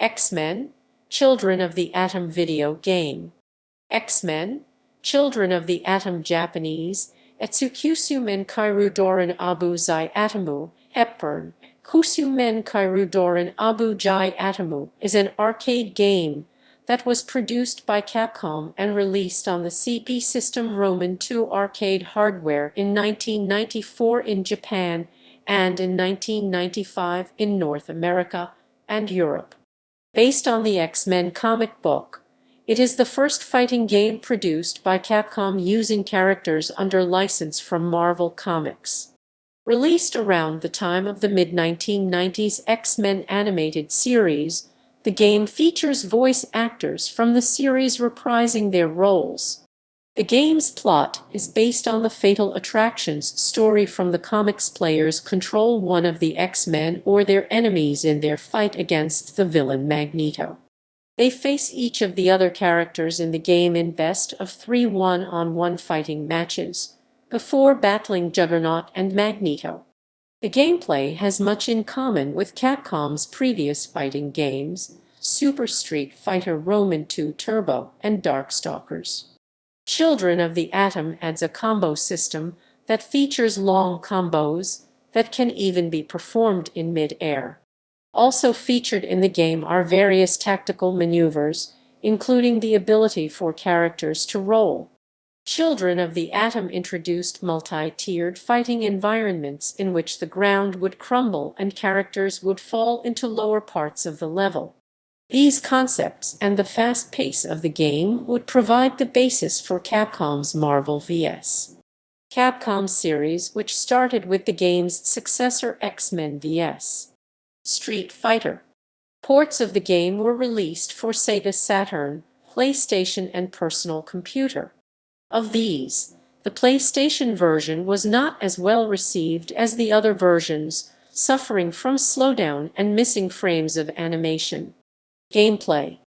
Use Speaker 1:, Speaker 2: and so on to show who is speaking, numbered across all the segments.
Speaker 1: X-Men, Children of the Atom video game. X-Men, Children of the Atom Japanese, Ekkusu Men Chirudoren Abu Zai Atomu, Hepburn, Ekkusu Men Chirudoren Abu Jai Atomu is an arcade game that was produced by Capcom and released on the CP system Roman II arcade hardware in 1994 in Japan and in 1995 in North America and Europe. Based on the X-Men comic book, it is the first fighting game produced by Capcom using characters under license from Marvel Comics. Released around the time of the mid-1990s X-Men animated series, the game features voice actors from the series reprising their roles. The game's plot is based on the Fatal Attractions story from the comics. Players control one of the X-Men or their enemies in their fight against the villain Magneto. They face each of the other characters in the game in best-of-3 one-on-one fighting matches, before battling Juggernaut and Magneto. The gameplay has much in common with Capcom's previous fighting games, Super Street Fighter Roman II Turbo and Darkstalkers. Children of the Atom adds a combo system that features long combos that can even be performed in mid-air. Also featured in the game are various tactical maneuvers, including the ability for characters to roll. Children of the Atom introduced multi-tiered fighting environments in which the ground would crumble and characters would fall into lower parts of the level. These concepts and the fast pace of the game would provide the basis for Capcom's Marvel vs. Capcom series, which started with the game's successor X-Men vs. Street Fighter. Ports of the game were released for Sega Saturn, PlayStation, and personal computer. Of these, the PlayStation version was not as well received as the other versions, suffering from slowdown and missing frames of animation. Gameplay.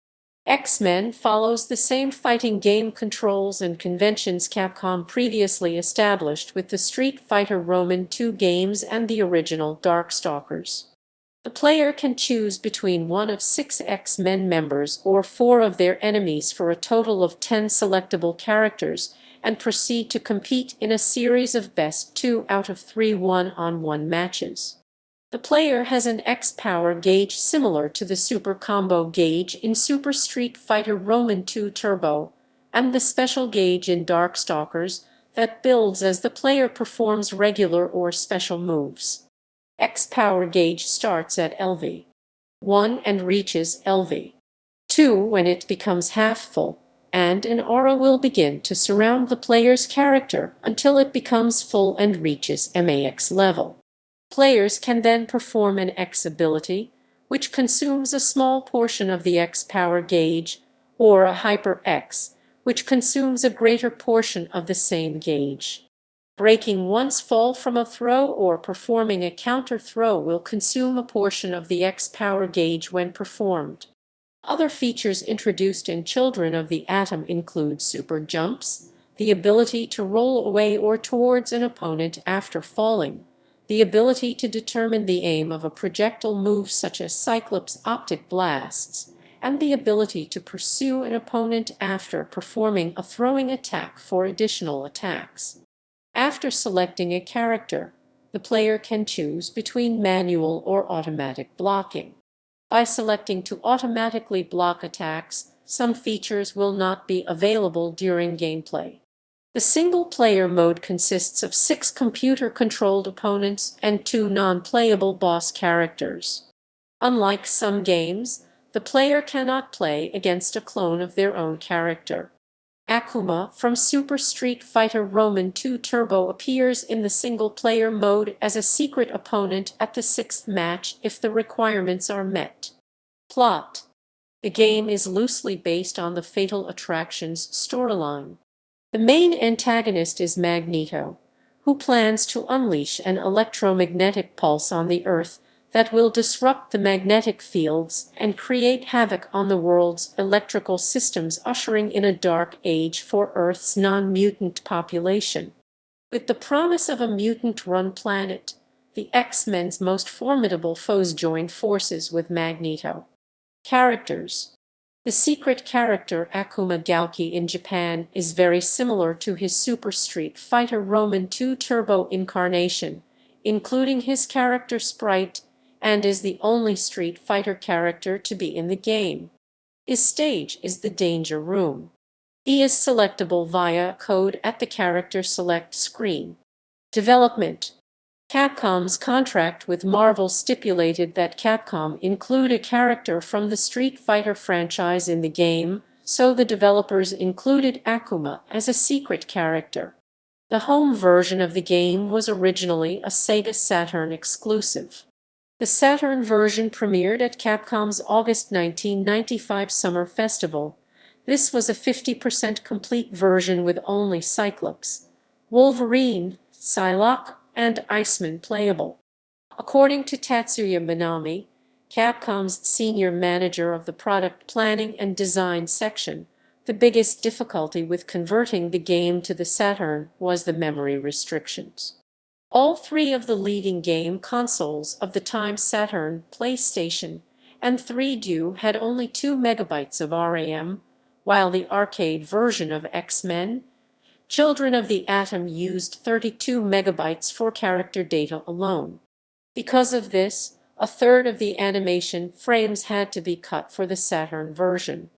Speaker 1: X-Men follows the same fighting game controls and conventions Capcom previously established with the Street Fighter Roman II games and the original Darkstalkers. The player can choose between one of 6 X-Men members or 4 of their enemies for a total of 10 selectable characters and proceed to compete in a series of best-2-out-of-3 one-on-one matches. The player has an X power gauge similar to the Super Combo gauge in Super Street Fighter Roman II Turbo, and the special gauge in Darkstalkers that builds as the player performs regular or special moves. X power gauge starts at LV1 and reaches LV2 when it becomes half full, and an aura will begin to surround the player's character until it becomes full and reaches MAX level. Players can then perform an X ability, which consumes a small portion of the X power gauge, or a Hyper X, which consumes a greater portion of the same gauge. Breaking one's fall from a throw or performing a counter throw will consume a portion of the X power gauge when performed. Other features introduced in Children of the Atom include super jumps, the ability to roll away or towards an opponent after falling, the ability to determine the aim of a projectile move such as Cyclops' optic blasts, and the ability to pursue an opponent after performing a throwing attack for additional attacks. After selecting a character, the player can choose between manual or automatic blocking. By selecting to automatically block attacks, some features will not be available during gameplay. The single-player mode consists of 6 computer-controlled opponents and 2 non-playable boss characters. Unlike some games, the player cannot play against a clone of their own character. Akuma from Super Street Fighter Roman II Turbo appears in the single-player mode as a secret opponent at the 6th match if the requirements are met. Plot. The game is loosely based on the Fatal Attractions storyline. The main antagonist is Magneto, who plans to unleash an electromagnetic pulse on the Earth that will disrupt the magnetic fields and create havoc on the world's electrical systems, ushering in a dark age for Earth's non-mutant population. With the promise of a mutant-run planet, the X-Men's most formidable foes join forces with Magneto. Characters. The secret character Akuma Gauki in Japan is very similar to his Super Street Fighter Roman 2 Turbo incarnation, including his character sprite, and is the only Street Fighter character to be in the game. His stage is the Danger Room. He is selectable via code at the character select screen. Development. Capcom's contract with Marvel stipulated that Capcom include a character from the Street Fighter franchise in the game, so the developers included Akuma as a secret character. The home version of the game was originally a Sega Saturn exclusive. The Saturn version premiered at Capcom's August 1995 Summer Festival. This was a 50% complete version with only Cyclops, Wolverine, Psylocke, and Iceman playable. According to Tatsuya Minami, Capcom's senior manager of the product planning and design section, the biggest difficulty with converting the game to the Saturn was the memory restrictions. All three of the leading game consoles of the time, Saturn, PlayStation, and 3DO, had only 2 megabytes of RAM, while the arcade version of X-Men, Children of the Atom, used 32 megabytes for character data alone. Because of this, a third of the animation frames had to be cut for the Saturn version.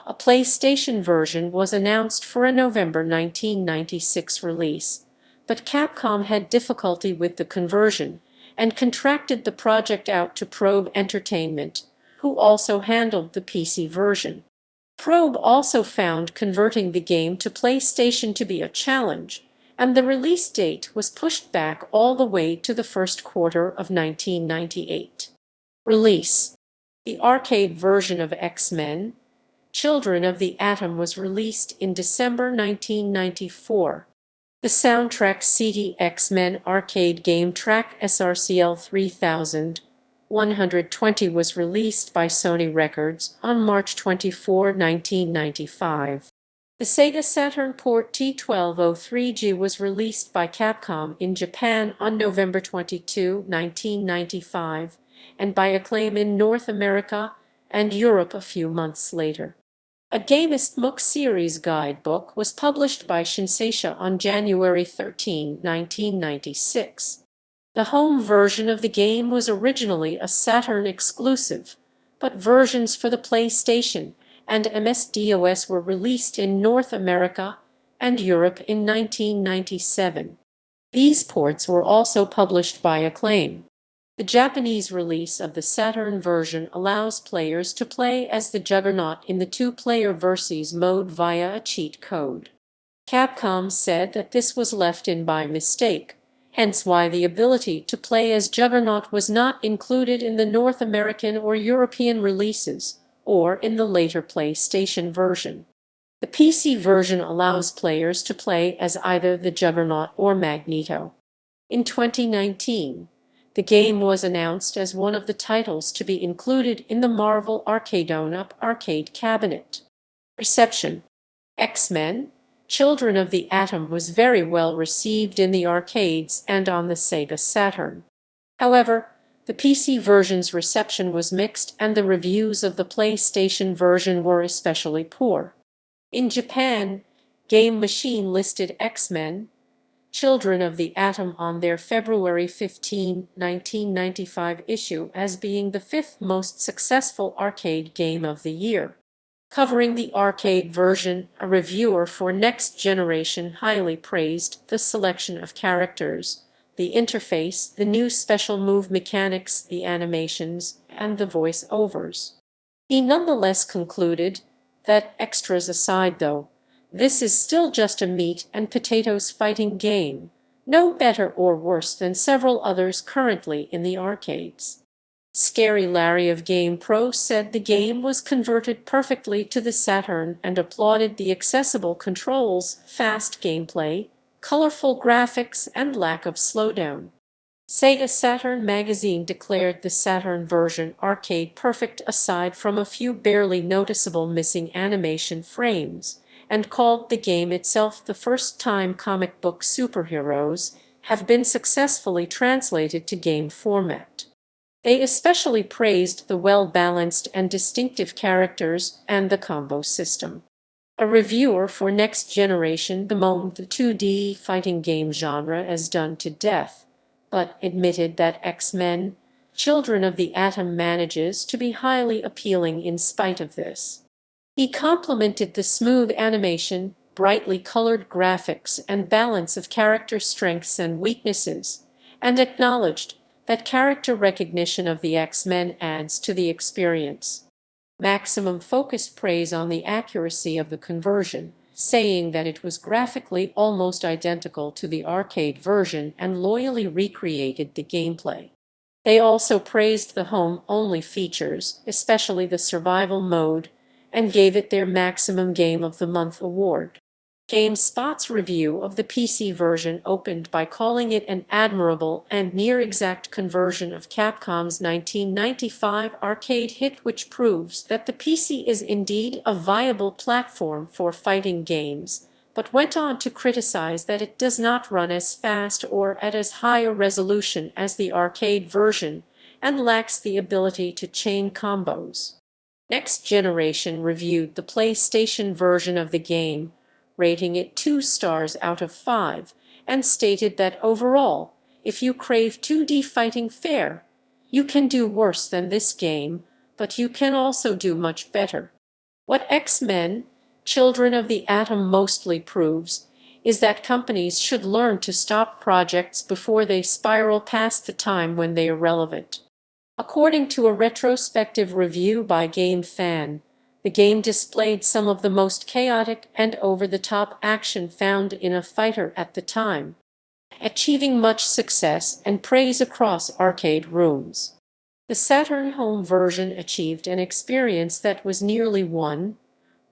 Speaker 1: A PlayStation version was announced for a November 1996 release, but Capcom had difficulty with the conversion and contracted the project out to Probe Entertainment, who also handled the PC version. Probe also found converting the game to PlayStation to be a challenge, and the release date was pushed back all the way to the first quarter of 1998. Release. The arcade version of X-Men, Children of the Atom, was released in December 1994. The soundtrack CD X-Men arcade game track SRCL 3120 was released by Sony Records on March 24, 1995. The Sega Saturn port T1203G was released by Capcom in Japan on November 22, 1995, and by Acclaim in North America and Europe a few months later. A Gamist MOOC series guidebook was published by Shinseisha on January 13, 1996. The home version of the game was originally a Saturn exclusive, but versions for the PlayStation and MS-DOS were released in North America and Europe in 1997. These ports were also published by Acclaim. The Japanese release of the Saturn version allows players to play as the Juggernaut in the two-player versus mode via a cheat code. Capcom said that this was left in by mistake, hence why the ability to play as Juggernaut was not included in the North American or European releases, or in the later PlayStation version. The PC version allows players to play as either the Juggernaut or Magneto. In 2019, the game was announced as one of the titles to be included in the Marvel Arcade-own-up arcade cabinet. Reception. X-Men, Children of the Atom was very well received in the arcades and on the Sega Saturn. However, the PC version's reception was mixed and the reviews of the PlayStation version were especially poor. In Japan, Game Machine listed X-Men, Children of the Atom on their February 15, 1995 issue as being the 5th most successful arcade game of the year. Covering the arcade version, a reviewer for Next Generation highly praised the selection of characters, the interface, the new special move mechanics, the animations, and the voice-overs. He nonetheless concluded that, extras aside though, this is still just a meat and potatoes fighting game, no better or worse than several others currently in the arcades. Scary Larry of GamePro said the game was converted perfectly to the Saturn and applauded the accessible controls, fast gameplay, colorful graphics, and lack of slowdown. Sega Saturn magazine declared the Saturn version arcade perfect aside from a few barely noticeable missing animation frames, and called the game itself the first time comic book superheroes have been successfully translated to game format. They especially praised the well-balanced and distinctive characters and the combo system. A reviewer for Next Generation bemoaned the 2D fighting game genre as done to death, but admitted that X-Men, Children of the Atom manages to be highly appealing in spite of this. He complimented the smooth animation, brightly colored graphics, and balance of character strengths and weaknesses, and acknowledged that character recognition of the X-Men adds to the experience. Maximum focused praise on the accuracy of the conversion, saying that it was graphically almost identical to the arcade version and loyally recreated the gameplay. They also praised the home-only features, especially the survival mode, and gave it their Maximum Game of the Month award. GameSpot's review of the PC version opened by calling it an admirable and near-exact conversion of Capcom's 1995 arcade hit, which proves that the PC is indeed a viable platform for fighting games, but went on to criticize that it does not run as fast or at as high a resolution as the arcade version and lacks the ability to chain combos. Next Generation reviewed the PlayStation version of the game, rating it 2 stars out of 5, and stated that overall, if you crave 2D fighting fare, you can do worse than this game, but you can also do much better. What X-Men, Children of the Atom mostly proves is that companies should learn to stop projects before they spiral past the time when they are relevant. According to a retrospective review by GameFan, the game displayed some of the most chaotic and over-the-top action found in a fighter at the time, achieving much success and praise across arcade rooms. The Saturn home version achieved an experience that was nearly one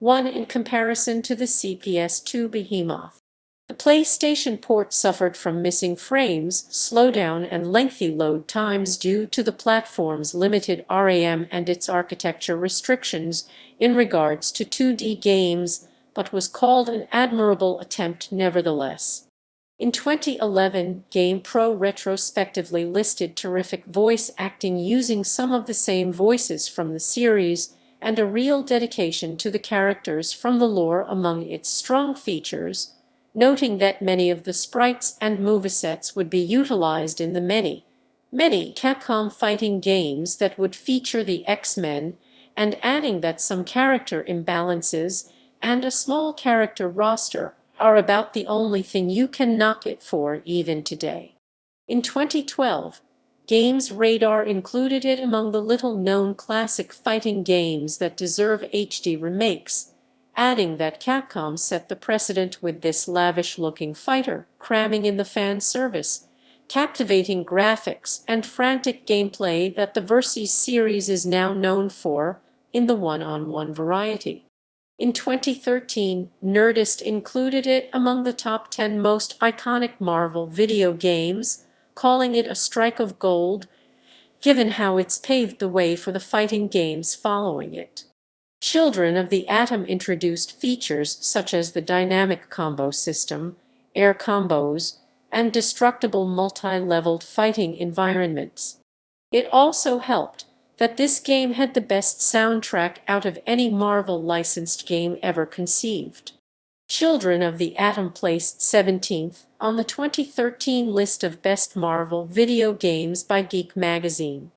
Speaker 1: in comparison to the CPS2 behemoth. The PlayStation port suffered from missing frames, slowdown, and lengthy load times due to the platform's limited RAM and its architecture restrictions in regards to 2D games, but was called an admirable attempt nevertheless. In 2011, GamePro retrospectively listed terrific voice acting using some of the same voices from the series and a real dedication to the characters from the lore among its strong features, noting that many of the sprites and movesets would be utilized in the many Capcom fighting games that would feature the X-Men, and adding that some character imbalances and a small character roster are about the only thing you can knock it for even today. In 2012, Games Radar included it among the little-known classic fighting games that deserve HD remakes, adding that Capcom set the precedent with this lavish-looking fighter, cramming in the fan service, captivating graphics, and frantic gameplay that the Versus series is now known for in the one-on-one variety. In 2013, Nerdist included it among the top 10 most iconic Marvel video games, calling it a strike of gold, given how it's paved the way for the fighting games following it. Children of the Atom introduced features such as the dynamic combo system, air combos, and destructible multi-leveled fighting environments. It also helped that this game had the best soundtrack out of any Marvel licensed game ever conceived. Children of the Atom placed 17th on the 2013 list of best Marvel video games by Geek Magazine.